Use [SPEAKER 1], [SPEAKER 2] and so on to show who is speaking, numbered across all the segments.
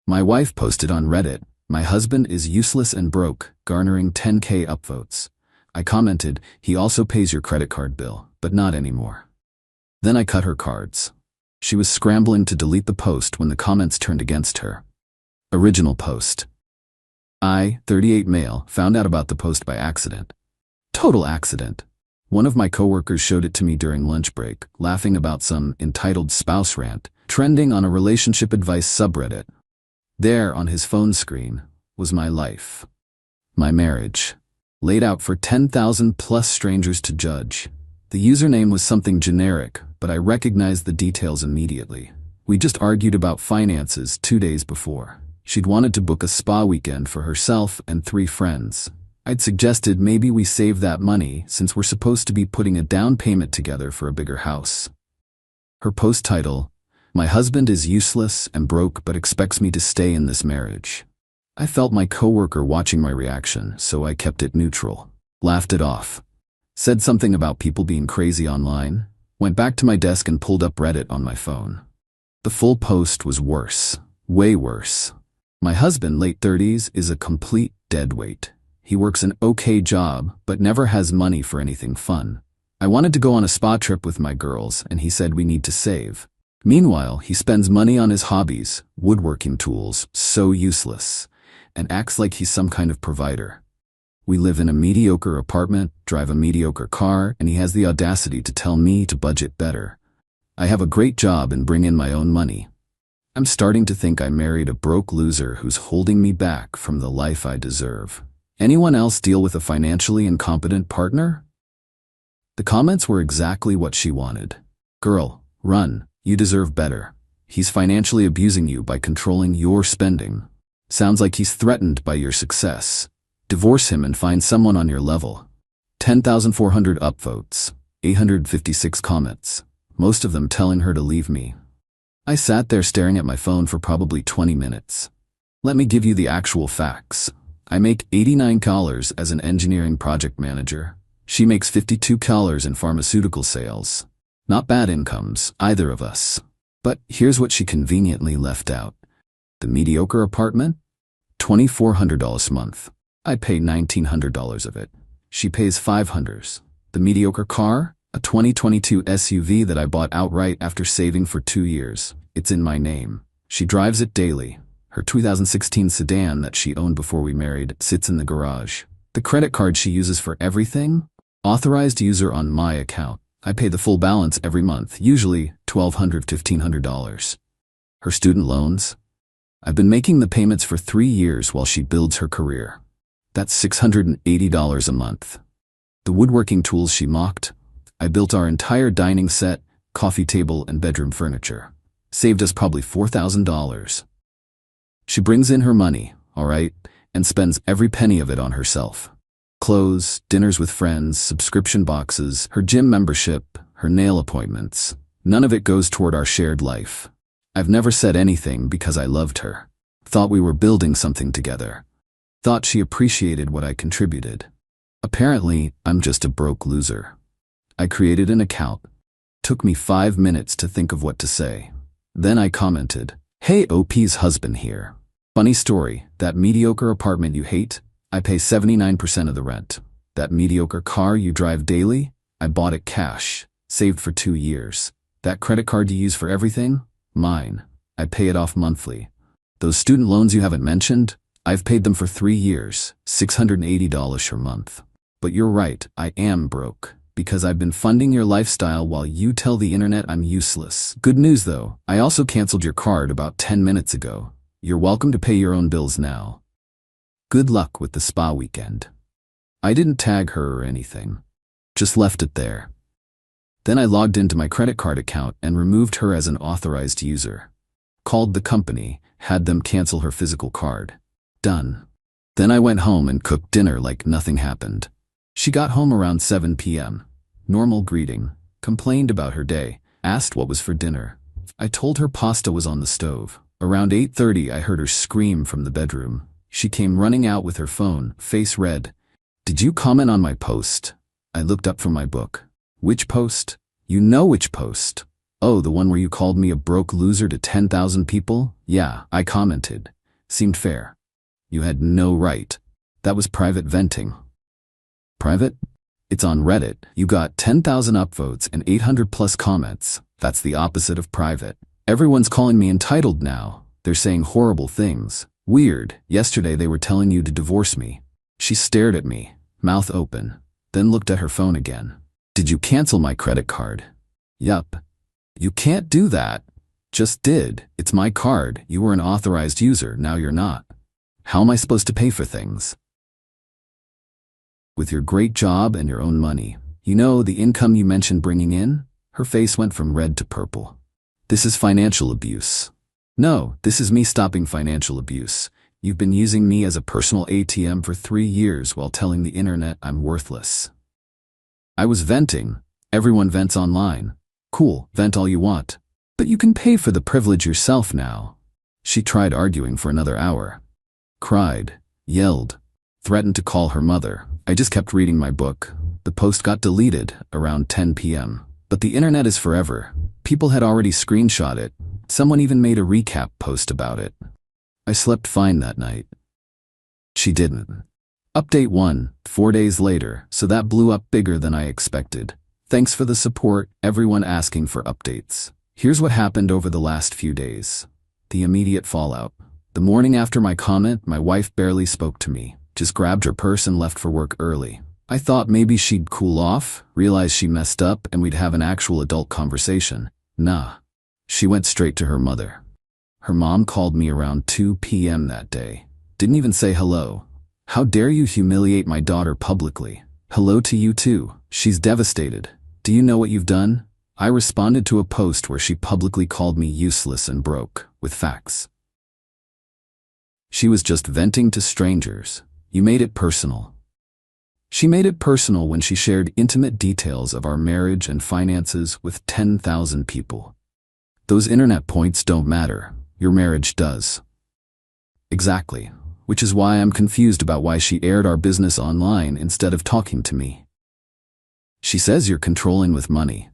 [SPEAKER 1] My wife posted on Reddit, "My husband is useless and broke, garnering 10K upvotes." I commented, "He also pays your credit card bill, but not anymore." Then I cut her cards. She was scrambling to delete the post when the comments turned against her. Original post. I, 38 male, found out about the post by accident. Total accident. One of my coworkers showed it to me during lunch break, laughing about some entitled spouse rant, trending on a relationship advice subreddit. There, on his phone screen, was my life. My marriage. Laid out for 10,000 plus strangers to judge. The username was something generic, but I recognized the details immediately. We just argued about finances 2 days before. She'd wanted to book a spa weekend for herself and 3 friends. I'd suggested maybe we save that money since we're supposed to be putting a down payment together for a bigger house. Her post title, "My husband is useless and broke but expects me to stay in this marriage." I felt my coworker watching my reaction, so I kept it neutral. Laughed it off. Said something about people being crazy online. Went back to my desk and pulled up Reddit on my phone. The full post was worse. Way worse. My husband, late 30s, is a complete deadweight. He works an okay job, but never has money for anything fun. I wanted to go on a spa trip with my girls, and he said we need to save. Meanwhile, he spends money on his hobbies, woodworking tools, so useless, and acts like he's some kind of provider. We live in a mediocre apartment, drive a mediocre car, and he has the audacity to tell me to budget better. I have a great job and bring in my own money. I'm starting to think I married a broke loser who's holding me back from the life I deserve. Anyone else deal with a financially incompetent partner? The comments were exactly what she wanted. "Girl, run. You deserve better. He's financially abusing you by controlling your spending. Sounds like he's threatened by your success. Divorce him and find someone on your level." 10,400 upvotes, 856 comments, most of them telling her to leave me. I sat there staring at my phone for probably 20 minutes. Let me give you the actual facts. I make $89 as an engineering project manager. She makes $52 in pharmaceutical sales. Not bad incomes, either of us. But here's what she conveniently left out. The mediocre apartment? $2,400 a month. I pay $1,900 of it. She pays $500. The mediocre car? A 2022 SUV that I bought outright after saving for 2 years. It's in my name. She drives it daily. Her 2016 sedan that she owned before we married sits in the garage. The credit card she uses for everything? Authorized user on my account. I pay the full balance every month, usually $1,200, $1,500. Her student loans? I've been making the payments for 3 years while she builds her career. That's $680 a month. The woodworking tools she mocked? I built our entire dining set, coffee table, and bedroom furniture. Saved us probably $4,000. She brings in her money, all right, and spends every penny of it on herself. Clothes, dinners with friends, subscription boxes, her gym membership, her nail appointments. None of it goes toward our shared life. I've never said anything because I loved her. Thought we were building something together. Thought she appreciated what I contributed. Apparently, I'm just a broke loser. I created an account. Took me 5 minutes to think of what to say. Then I commented, "Hey, OP's husband here. Funny story, that mediocre apartment you hate? I pay 79% of the rent. That mediocre car you drive daily? I bought it cash, saved for 2 years. That credit card you use for everything? Mine. I pay it off monthly. Those student loans you haven't mentioned? I've paid them for 3 years, $680 per month. But you're right, I am broke, because I've been funding your lifestyle while you tell the internet I'm useless. Good news though, I also canceled your card about 10 minutes ago. You're welcome to pay your own bills now. Good luck with the spa weekend." I didn't tag her or anything. Just left it there. Then I logged into my credit card account and removed her as an authorized user. Called the company, had them cancel her physical card. Done. Then I went home and cooked dinner like nothing happened. She got home around 7 p.m. Normal greeting. Complained about her day. Asked what was for dinner. I told her pasta was on the stove. Around 8:30 I heard her scream from the bedroom. She came running out with her phone, face red. "Did you comment on my post?" I looked up from my book. "Which post?" "You know which post." "Oh, the one where you called me a broke loser to 10,000 people?" "Yeah, I commented. seemed fair. You had no right. That was private venting. Private? It's on Reddit. You got 10,000 upvotes and 800 plus comments. That's the opposite of private. Everyone's calling me entitled now. They're saying horrible things. Weird. Yesterday they were telling you to divorce me. She stared at me, mouth open, then looked at her phone again. Did you cancel my credit card? Yup. You can't do that. Just did. It's my card. You were an authorized user. Now you're not. How am I supposed to pay for things? With your great job and your own money. You know, the income you mentioned bringing in? Her face went from red to purple. This is financial abuse. No, this is me stopping financial abuse. You've been using me as a personal ATM for 3 years while telling the internet I'm worthless. I was venting. Everyone vents online. Cool, vent all you want. But you can pay for the privilege yourself now. She tried arguing for another hour. Cried, yelled, threatened to call her mother. I just kept reading my book. The post got deleted around 10 p.m. But the internet is forever. People had already screenshot it. Someone even made a recap post about it. I slept fine that night. She didn't. Update 1, 4 days later, so that blew up bigger than I expected. Thanks for the support, everyone asking for updates. Here's what happened over the last few days. The immediate fallout. The morning after my comment, my wife barely spoke to me, just grabbed her purse and left for work early. I thought maybe she'd cool off, realize she messed up, and we'd have an actual adult conversation. Nah. She went straight to her mother. Her mom called me around 2 p.m. that day. Didn't even say hello. How dare you humiliate my daughter publicly? Hello to you too. She's devastated. Do you know what you've done? I responded to a post where she publicly called me useless and broke, with facts. She was just venting to strangers. You made it personal. She made it personal when she shared intimate details of our marriage and finances with 10,000 people. Those internet points don't matter. Your marriage does. Exactly. Which is why I'm confused about why she aired our business online instead of talking to me. She says you're controlling with money.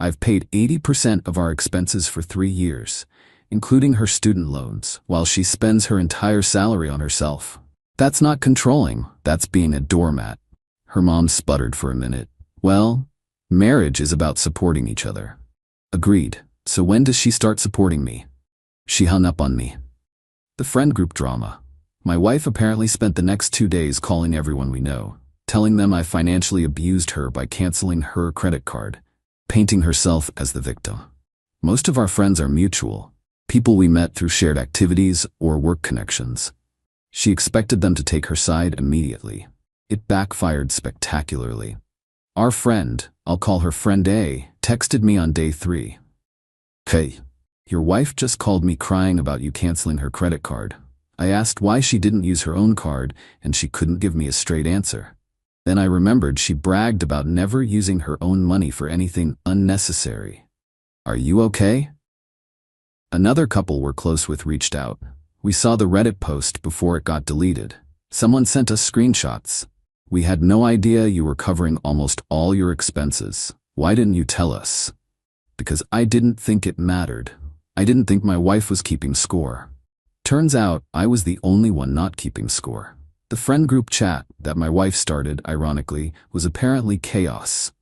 [SPEAKER 1] I've paid 80% of our expenses for 3 years, including her student loans, while she spends her entire salary on herself. That's not controlling, that's being a doormat. Her mom sputtered for a minute. Well, marriage is about supporting each other. Agreed. So when does she start supporting me? She hung up on me. The friend group drama. My wife apparently spent the next 2 days calling everyone we know, telling them I financially abused her by canceling her credit card, painting herself as the victim. Most of our friends are mutual, people we met through shared activities or work connections. She expected them to take her side immediately. It backfired spectacularly. Our friend, I'll call her friend A, texted me on day 3. Hey, your wife just called me crying about you canceling her credit card. I asked why she didn't use her own card, and she couldn't give me a straight answer. Then I remembered she bragged about never using her own money for anything unnecessary. Are you okay? Another couple we're close with reached out. We saw the Reddit post before it got deleted. Someone sent us screenshots. We had no idea you were covering almost all your expenses. Why didn't you tell us? Because I didn't think it mattered. I didn't think my wife was keeping score. Turns out I was the only one not keeping score. The friend group chat that my wife started, ironically, was apparently chaos.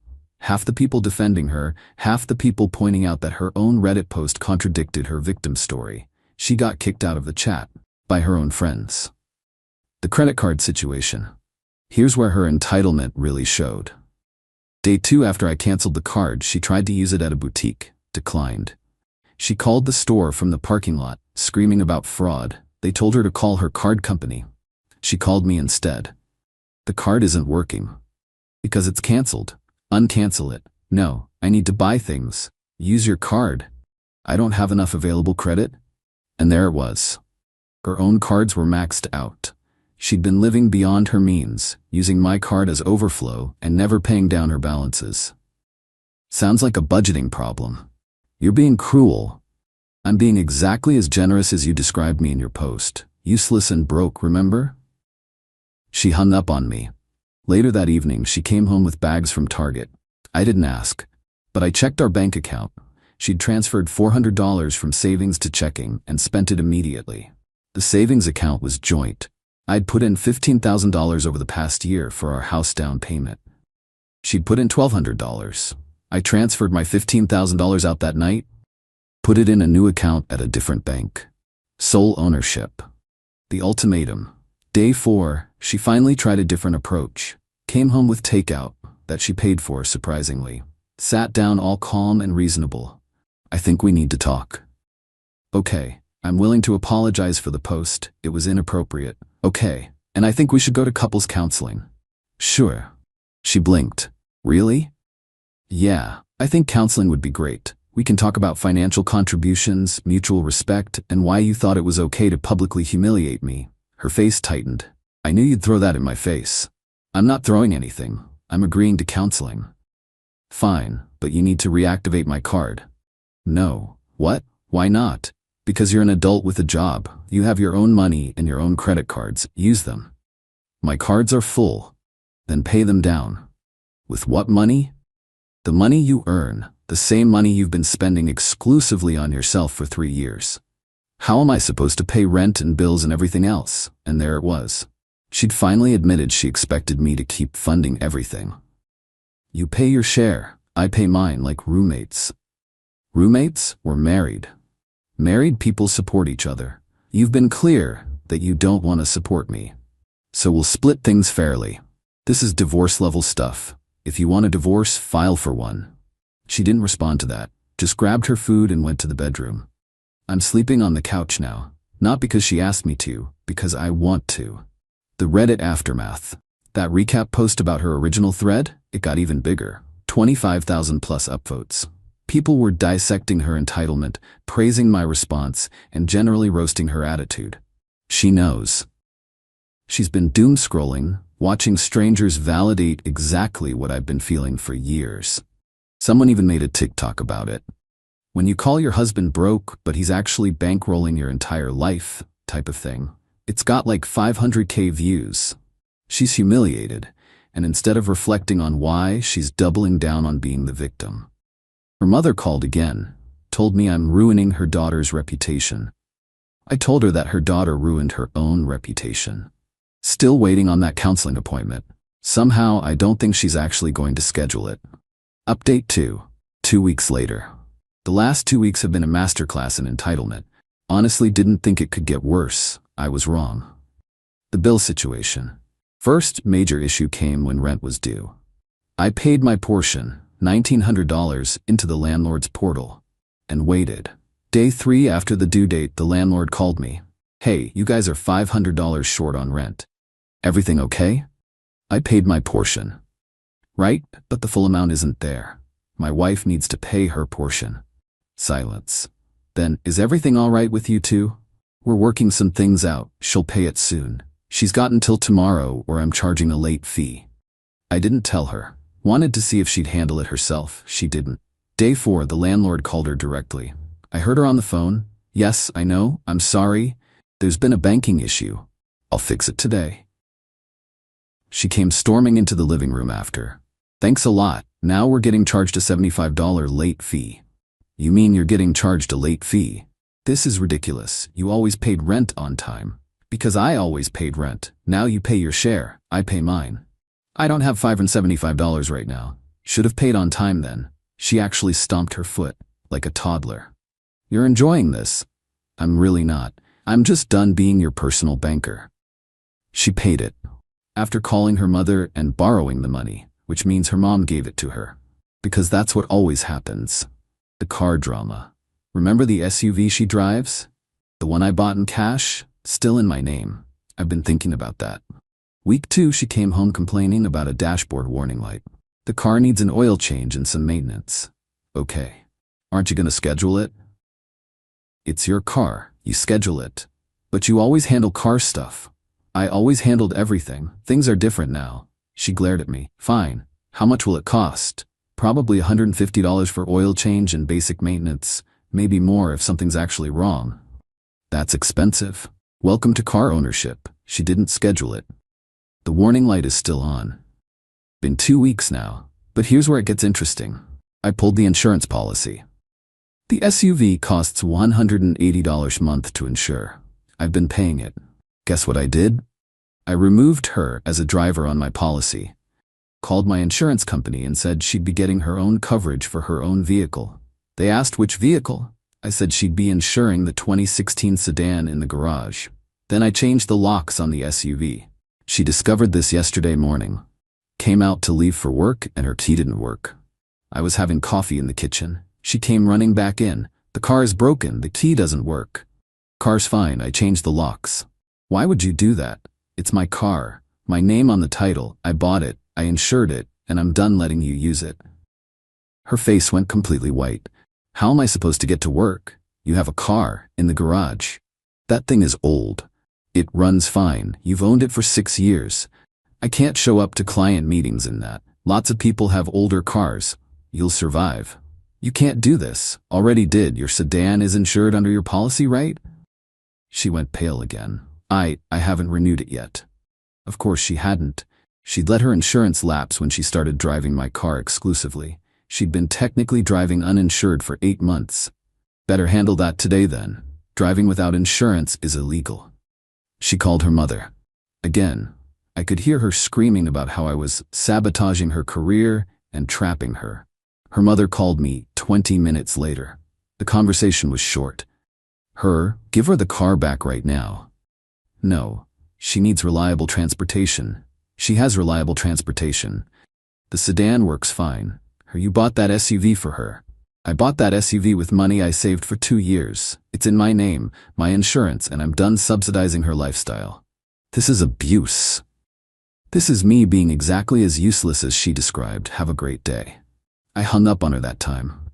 [SPEAKER 1] Half the people defending her, half the people pointing out that her own Reddit post contradicted her victim story. She got kicked out of the chat by her own friends. The credit card situation. Here's where her entitlement really showed. Day 2 after I canceled the card, she tried to use it at a boutique, declined. She called the store from the parking lot, screaming about fraud. They told her to call her card company. She called me instead. The card isn't working. Because it's canceled. Uncancel it. No, I need to buy things. Use your card. I don't have enough available credit. And there it was. Her own cards were maxed out. She'd been living beyond her means, using my card as overflow and never paying down her balances. Sounds like a budgeting problem. You're being cruel. I'm being exactly as generous as you described me in your post. Useless and broke, remember? She hung up on me. Later that evening, she came home with bags from Target. I didn't ask, but I checked our bank account. She'd transferred $400 from savings to checking and spent it immediately. The savings account was joint. I'd put in $15,000 over the past year for our house down payment. She'd put in $1,200. I transferred my $15,000 out that night, put it in a new account at a different bank. Sole ownership. The ultimatum. Day 4, she finally tried a different approach. Came home with takeout, that she paid for, surprisingly. Sat down all calm and reasonable. I think we need to talk. Okay, I'm willing to apologize for the post. It was inappropriate. Okay, and I think we should go to couples counseling. Sure. She blinked. Really? Yeah, I think counseling would be great. We can talk about financial contributions, mutual respect, and why you thought it was okay to publicly humiliate me. Her face tightened. I knew you'd throw that in my face. I'm not throwing anything. I'm agreeing to counseling. Fine, but you need to reactivate my card. No. What? Why not? Because you're an adult with a job. You have your own money and your own credit cards. Use them. My cards are full. Then pay them down. With what money? The money you earn, the same money you've been spending exclusively on yourself for 3 years. How am I supposed to pay rent and bills and everything else? And there it was. She'd finally admitted she expected me to keep funding everything. You pay your share, I pay mine like roommates. Roommates? We're married. Married people support each other. You've been clear that you don't want to support me. So we'll split things fairly. This is divorce-level stuff. If you want a divorce, file for one. She didn't respond to that, just grabbed her food and went to the bedroom. I'm sleeping on the couch now, not because she asked me to, because I want to. The Reddit aftermath. That recap post about her original thread, it got even bigger. 25,000 plus upvotes. People were dissecting her entitlement, praising my response, and generally roasting her attitude. She knows. She's been doom-scrolling, watching strangers validate exactly what I've been feeling for years. Someone even made a TikTok about it. When you call your husband broke, but he's actually bankrolling your entire life, type of thing. It's got like 500K views. She's humiliated, and instead of reflecting on why, she's doubling down on being the victim. Her mother called again, told me I'm ruining her daughter's reputation. I told her that her daughter ruined her own reputation. Still waiting on that counseling appointment. Somehow, I don't think she's actually going to schedule it. Update 2. 2 weeks later. The last 2 weeks have been a masterclass in entitlement. Honestly, didn't think it could get worse. I was wrong. The bill situation. First major issue came when rent was due. I paid my portion, $1,900, into the landlord's portal, and waited. Day 3 after the due date, the landlord called me. Hey, you guys are $500 short on rent. Everything okay? I paid my portion. Right, but the full amount isn't there. My wife needs to pay her portion. Silence. Then, is everything all right with you two? We're working some things out. She'll pay it soon. She's got until tomorrow or I'm charging a late fee. I didn't tell her. Wanted to see if she'd handle it herself. She didn't. Day 4, the landlord called her directly. I heard her on the phone. Yes, I know. I'm sorry. There's been a banking issue. I'll fix it today. She came storming into the living room after. Thanks a lot. Now we're getting charged a $75 late fee. You mean you're getting charged a late fee? This is ridiculous. You always paid rent on time. Because I always paid rent. Now you pay your share. I pay mine. I don't have $575 right now. Should have paid on time then. She actually stomped her foot, like a toddler. You're enjoying this. I'm really not. I'm just done being your personal banker. She paid it. After calling her mother and borrowing the money, which means her mom gave it to her. Because that's what always happens. The car drama. Remember the SUV she drives? The one I bought in cash? Still in my name. I've been thinking about that. Week 2, she came home complaining about a dashboard warning light. The car needs an oil change and some maintenance. Okay. Aren't you going to schedule it? It's your car. You schedule it. But you always handle car stuff. I always handled everything. Things are different now. She glared at me. Fine. How much will it cost? Probably $150 for oil change and basic maintenance. Maybe more if something's actually wrong. That's expensive. Welcome to car ownership. She didn't schedule it. The warning light is still on. Been 2 weeks now. But here's where it gets interesting. I pulled the insurance policy. The SUV costs $180 a month to insure. I've been paying it. Guess what I did? I removed her as a driver on my policy. Called my insurance company and said she'd be getting her own coverage for her own vehicle. They asked which vehicle. I said she'd be insuring the 2016 sedan in the garage. Then I changed the locks on the SUV. She discovered this yesterday morning. Came out to leave for work and her key didn't work. I was having coffee in the kitchen. She came running back in. The car is broken, the key doesn't work. Car's fine, I changed the locks. Why would you do that? It's my car. My name on the title, I bought it, I insured it, and I'm done letting you use it. Her face went completely white. How am I supposed to get to work? You have a car, in the garage. That thing is old. It runs fine, you've owned it for 6 years. I can't show up to client meetings in that. Lots of people have older cars. You'll survive. You can't do this. Already did. Your sedan is insured under your policy, right? She went pale again. I haven't renewed it yet. Of course she hadn't. She'd let her insurance lapse when she started driving my car exclusively. She'd been technically driving uninsured for 8 months. Better handle that today then. Driving without insurance is illegal. She called her mother. Again, I could hear her screaming about how I was sabotaging her career and trapping her. Her mother called me 20 minutes later. The conversation was short. Give her the car back right now. No, she needs reliable transportation. She has reliable transportation. The sedan works fine. You bought that SUV for her. I bought that SUV with money I saved for 2 years. It's in my name, my insurance, and I'm done subsidizing her lifestyle. This is abuse. This is me being exactly as useless as she described. Have a great day. I hung up on her that time.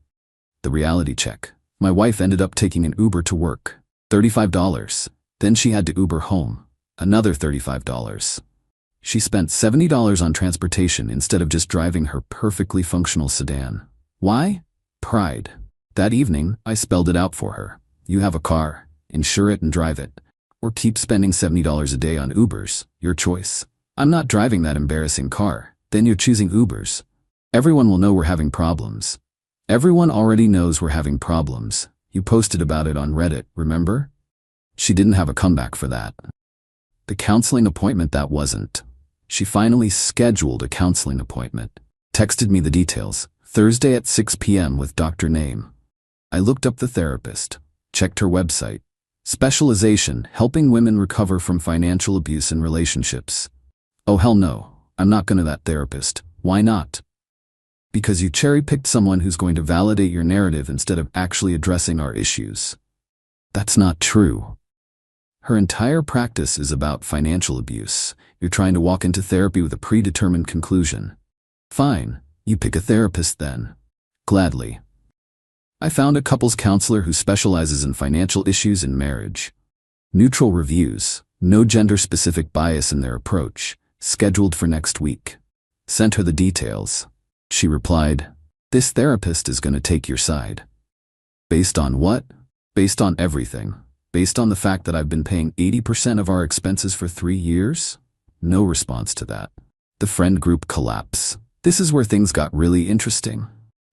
[SPEAKER 1] The reality check. My wife ended up taking an Uber to work. $35. Then she had to Uber home. Another $35. She spent $70 on transportation instead of just driving her perfectly functional sedan. Why? Pride. That evening, I spelled it out for her. You have a car. Insure it and drive it. Or keep spending $70 a day on Ubers. Your choice. I'm not driving that embarrassing car. Then you're choosing Ubers. Everyone will know we're having problems. Everyone already knows we're having problems. You posted about it on Reddit, remember? She didn't have a comeback for that. The counseling appointment that wasn't. She finally scheduled a counseling appointment. Texted me the details. Thursday at 6 p.m. with Dr. Name. I looked up the therapist. Checked her website. Specialization, helping women recover from financial abuse in relationships. Oh hell no, I'm not gonna that therapist. Why not? Because you cherry-picked someone who's going to validate your narrative instead of actually addressing our issues. That's not true. Her entire practice is about financial abuse. You're trying to walk into therapy with a predetermined conclusion. Fine, you pick a therapist then. Gladly. I found a couples counselor who specializes in financial issues in marriage. Neutral reviews, no gender-specific bias in their approach, scheduled for next week. Sent her the details. She replied, "This therapist is going to take your side." Based on what? Based on everything. Based on the fact that I've been paying 80% of our expenses for 3 years? No response to that. The friend group collapse. This is where things got really interesting.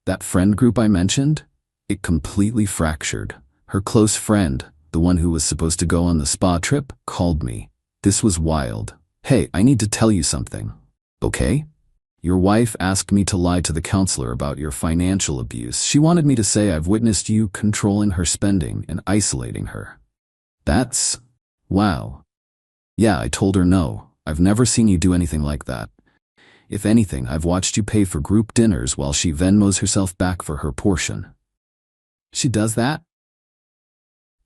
[SPEAKER 1] That friend group I mentioned? It completely fractured. Her close friend, the one who was supposed to go on the spa trip, called me. This was wild. "Hey, I need to tell you something." "Okay?" "Your wife asked me to lie to the counselor about your financial abuse. She wanted me to say I've witnessed you controlling her spending and isolating her." That's... wow. Yeah, I told her no. I've never seen you do anything like that. If anything, I've watched you pay for group dinners while she Venmos herself back for her portion. She does that?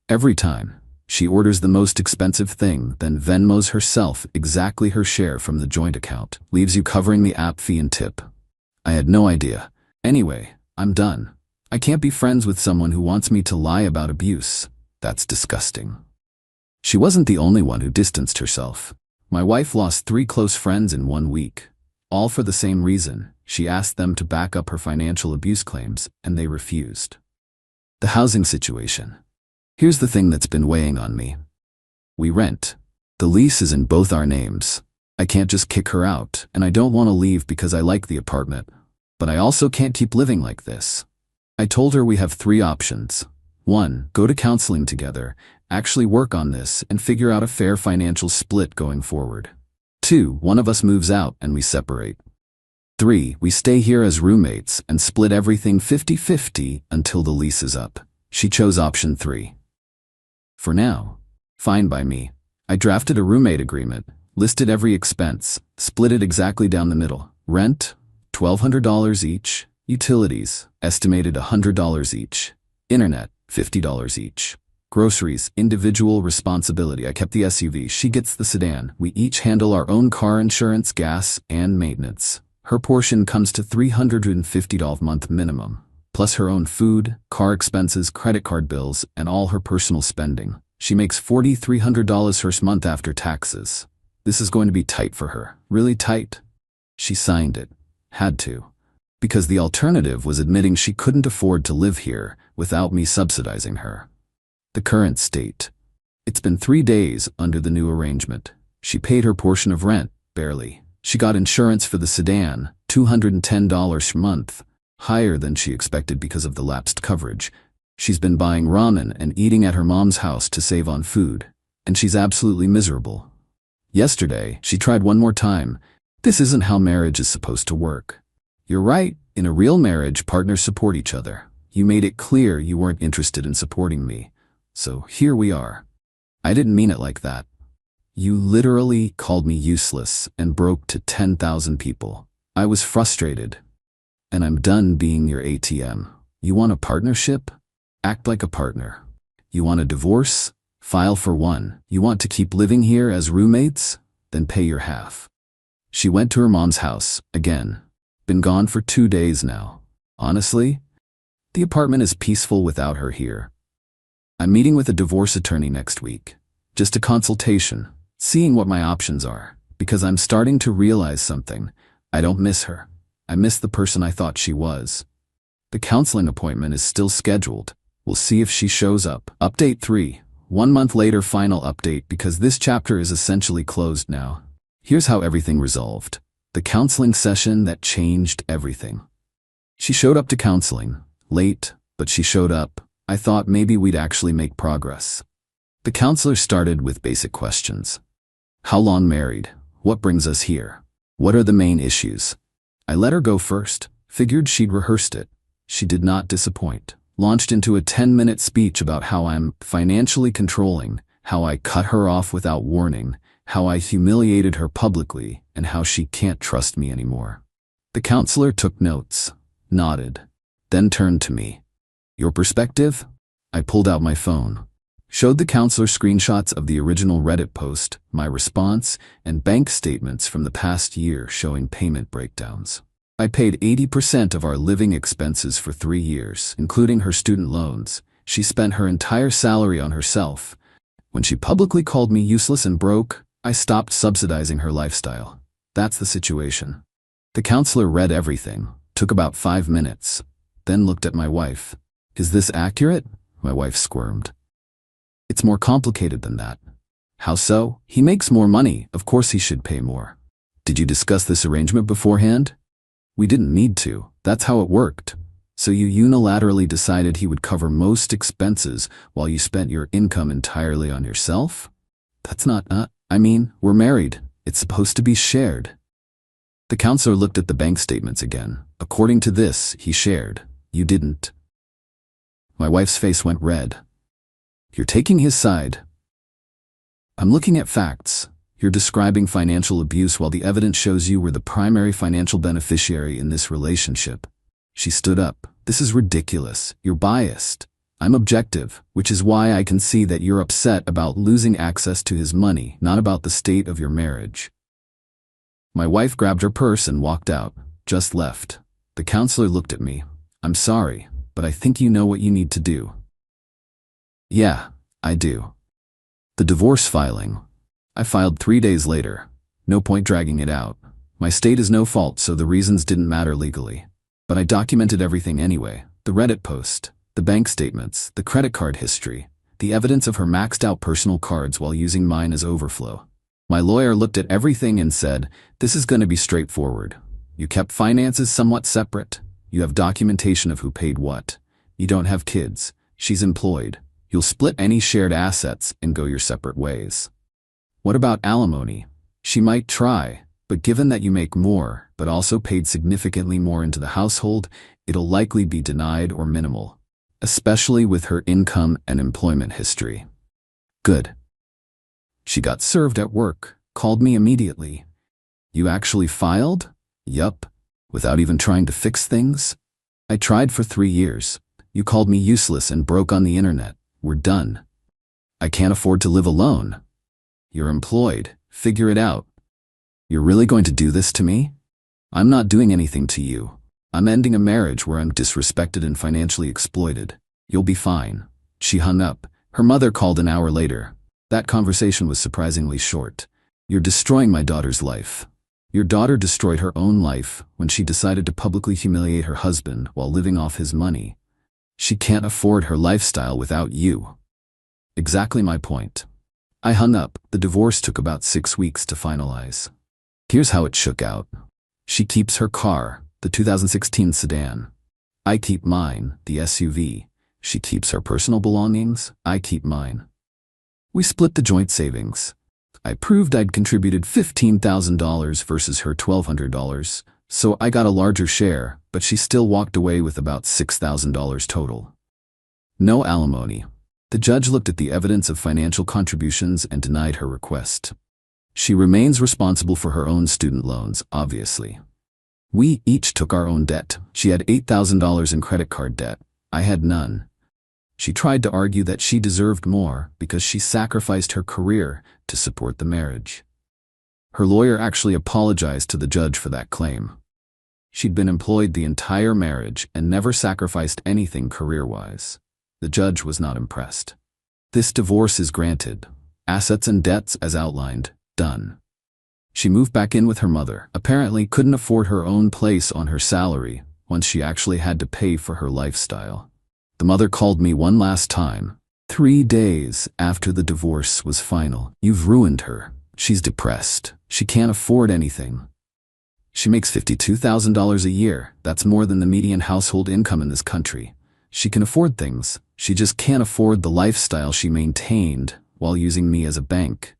[SPEAKER 1] Every time. She orders the most expensive thing, then Venmos herself exactly her share from the joint account, leaves you covering the app fee and tip. I had no idea. Anyway, I'm done. I can't be friends with someone who wants me to lie about abuse. That's disgusting. She wasn't the only one who distanced herself. My wife lost 3 close friends in 1 week. All for the same reason. She asked them to back up her financial abuse claims, and they refused. The housing situation. Here's the thing that's been weighing on me. We rent. The lease is in both our names. I can't just kick her out, and I don't want to leave because I like the apartment. But I also can't keep living like this. I told her we have 3 options. 1, go to counseling together, Actually work on this and figure out a fair financial split going forward. 2. One of us moves out and we separate. 3. We stay here as roommates and split everything 50-50 until the lease is up. She chose option 3. For now, fine by me. I drafted a roommate agreement, listed every expense, split it exactly down the middle. Rent, $1,200 each. Utilities, estimated $100 each. Internet, $50 each. Groceries, individual responsibility. I kept the SUV, she gets the sedan. We each handle our own car insurance, gas, and maintenance. Her portion comes to $350 a month minimum, plus her own food, car expenses, credit card bills, and all her personal spending. She makes $4,300 her month after taxes. This is going to be tight for her. Really tight. She signed it. Had to. Because the alternative was admitting she couldn't afford to live here without me subsidizing her. The current state. It's been 3 days under the new arrangement. She paid her portion of rent, barely. She got insurance for the sedan, $210 a month, higher than she expected because of the lapsed coverage. She's been buying ramen and eating at her mom's house to save on food, and she's absolutely miserable. Yesterday, she tried one more time. This isn't how marriage is supposed to work. You're right, in a real marriage, partners support each other. You made it clear you weren't interested in supporting me. So here we are. I didn't mean it like that. You literally called me useless and broke to 10,000 people. I was frustrated. And I'm done being your ATM. You want a partnership? Act like a partner. You want a divorce? File for one. You want to keep living here as roommates? Then pay your half. She went to her mom's house, again. Been gone for 2 days now. Honestly, the apartment is peaceful without her here. I'm meeting with a divorce attorney next week. Just a consultation, seeing what my options are, because I'm starting to realize something. I don't miss her. I miss the person I thought she was. The counseling appointment is still scheduled. We'll see if she shows up. Update 3. 1 month later, final update because this chapter is essentially closed now. Here's how everything resolved. The counseling session that changed everything. She showed up to counseling. Late, but she showed up. I thought maybe we'd actually make progress. The counselor started with basic questions. How long married? What brings us here? What are the main issues? I let her go first. Figured she'd rehearsed it. She did not disappoint. Launched into a 10-minute speech about how I'm financially controlling, how I cut her off without warning, how I humiliated her publicly, and how she can't trust me anymore. The counselor took notes, nodded, then turned to me. Your perspective? I pulled out my phone. Showed the counselor screenshots of the original Reddit post, my response, and bank statements from the past year showing payment breakdowns. I paid 80% of our living expenses for 3 years, including her student loans. She spent her entire salary on herself. When she publicly called me useless and broke, I stopped subsidizing her lifestyle. That's the situation. The counselor read everything, took about 5 minutes, then looked at my wife. Is this accurate? My wife squirmed. It's more complicated than that. How so? He makes more money, of course he should pay more. Did you discuss this arrangement beforehand? We didn't need to, that's how it worked. So you unilaterally decided he would cover most expenses while you spent your income entirely on yourself? That's not, we're married. It's supposed to be shared. The counselor looked at the bank statements again. According to this, he shared. You didn't. My wife's face went red. You're taking his side. I'm looking at facts. You're describing financial abuse while the evidence shows you were the primary financial beneficiary in this relationship. She stood up. This is ridiculous. You're biased. I'm objective, which is why I can see that you're upset about losing access to his money, not about the state of your marriage. My wife grabbed her purse and walked out, just left. The counselor looked at me. I'm sorry, but I think you know what you need to do. Yeah, I do. The divorce filing. I filed 3 days later. No point dragging it out. My state is no fault, so the reasons didn't matter legally. But I documented everything anyway. The Reddit post, the bank statements, the credit card history, the evidence of her maxed out personal cards while using mine as overflow. My lawyer looked at everything and said, this is going to be straightforward. You kept finances somewhat separate. You have documentation of who paid what. You don't have kids. She's employed. You'll split any shared assets and go your separate ways. What about alimony? She might try, but given that you make more, but also paid significantly more into the household, it'll likely be denied or minimal, especially with her income and employment history. Good. She got served at work, called me immediately. You actually filed? Yup. Without even trying to fix things? I tried for 3 years. You called me useless and broke on the internet. We're done. I can't afford to live alone. You're employed. Figure it out. You're really going to do this to me? I'm not doing anything to you. I'm ending a marriage where I'm disrespected and financially exploited. You'll be fine. She hung up. Her mother called an hour later. That conversation was surprisingly short. You're destroying my daughter's life. Your daughter destroyed her own life when she decided to publicly humiliate her husband while living off his money. She can't afford her lifestyle without you. Exactly my point. I hung up. The divorce took about 6 weeks to finalize. Here's how it shook out. She keeps her car, the 2016 sedan. I keep mine, the SUV. She keeps her personal belongings. I keep mine. We split the joint savings. I proved I'd contributed $15,000 versus her $1,200, so I got a larger share, but she still walked away with about $6,000 total. No alimony. The judge looked at the evidence of financial contributions and denied her request. She remains responsible for her own student loans, obviously. We each took our own debt. She had $8,000 in credit card debt. I had none. She tried to argue that she deserved more because she sacrificed her career to support the marriage. Her lawyer actually apologized to the judge for that claim. She'd been employed the entire marriage and never sacrificed anything career-wise. The judge was not impressed. This divorce is granted. Assets and debts as outlined. Done. She moved back in with her mother, apparently couldn't afford her own place on her salary once she actually had to pay for her lifestyle. The mother called me one last time, 3 days after the divorce was final. You've ruined her. She's depressed. She can't afford anything. She makes $52,000 a year. That's more than the median household income in this country. She can afford things. She just can't afford the lifestyle she maintained while using me as a bank.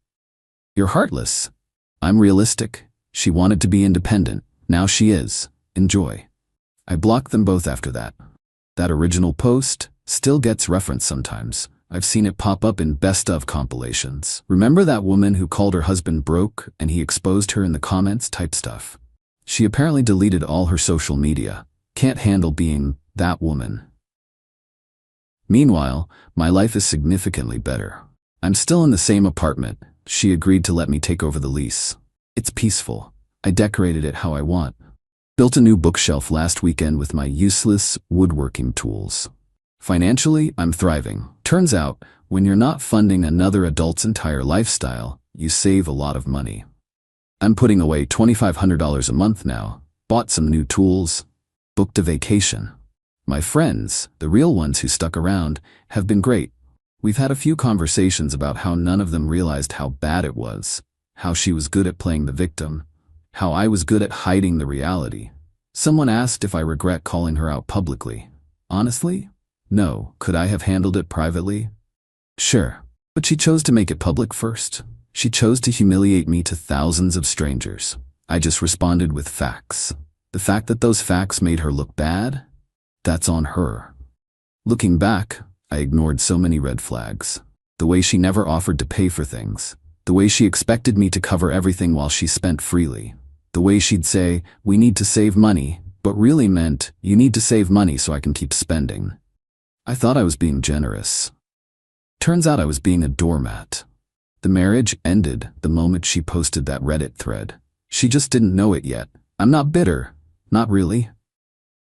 [SPEAKER 1] You're heartless. I'm realistic. She wanted to be independent. Now she is. Enjoy. I blocked them both after that. That original post still gets referenced sometimes. I've seen it pop up in best of compilations. Remember that woman who called her husband broke and he exposed her in the comments type stuff? She apparently deleted all her social media. Can't handle being that woman. Meanwhile, my life is significantly better. I'm still in the same apartment. She agreed to let me take over the lease. It's peaceful. I decorated it how I want. Built a new bookshelf last weekend with my useless woodworking tools. Financially, I'm thriving. Turns out, when you're not funding another adult's entire lifestyle, you save a lot of money. I'm putting away $2,500 a month now. Bought some new tools. Booked a vacation. My friends, the real ones who stuck around, have been great. We've had a few conversations about how none of them realized how bad it was, how she was good at playing the victim, how I was good at hiding the reality. Someone asked if I regret calling her out publicly. Honestly? No. Could I have handled it privately? Sure. But she chose to make it public first. She chose to humiliate me to thousands of strangers. I just responded with facts. The fact that those facts made her look bad? That's on her. Looking back, I ignored so many red flags. The way she never offered to pay for things. The way she expected me to cover everything while she spent freely. The way she'd say, "We need to save money," but really meant, "You need to save money so I can keep spending." I thought I was being generous. Turns out I was being a doormat. The marriage ended the moment she posted that Reddit thread. She just didn't know it yet. I'm not bitter. Not really.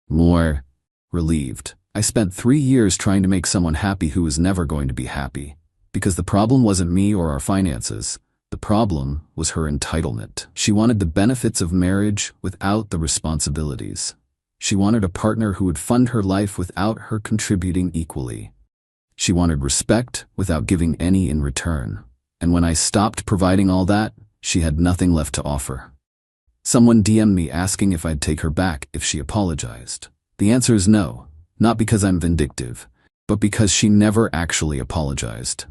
[SPEAKER 1] More relieved. I spent 3 years trying to make someone happy who was never going to be happy. Because the problem wasn't me or our finances. The problem was her entitlement. She wanted the benefits of marriage without the responsibilities. She wanted a partner who would fund her life without her contributing equally. She wanted respect without giving any in return. And when I stopped providing all that, she had nothing left to offer. Someone DM'd me asking if I'd take her back if she apologized. The answer is no. Not because I'm vindictive, but because she never actually apologized.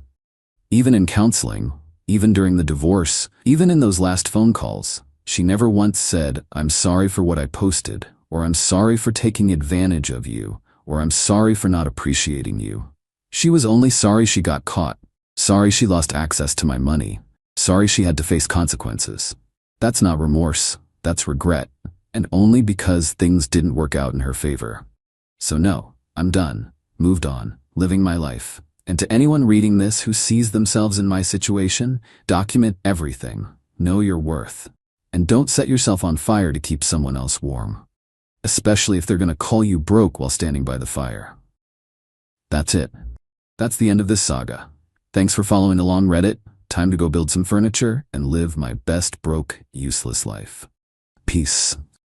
[SPEAKER 1] Even in counseling, even during the divorce, even in those last phone calls, she never once said, "I'm sorry for what I posted," or "I'm sorry for taking advantage of you," or "I'm sorry for not appreciating you." She was only sorry she got caught, sorry she lost access to my money, sorry she had to face consequences. That's not remorse, that's regret, and only because things didn't work out in her favor. So no, I'm done, moved on, living my life. And to anyone reading this who sees themselves in my situation, document everything, know your worth, and don't set yourself on fire to keep someone else warm. Especially if they're gonna call you broke while standing by the fire. That's it. That's the end of this saga. Thanks for following along, Reddit. Time to go build some furniture and live my best broke, useless life. Peace.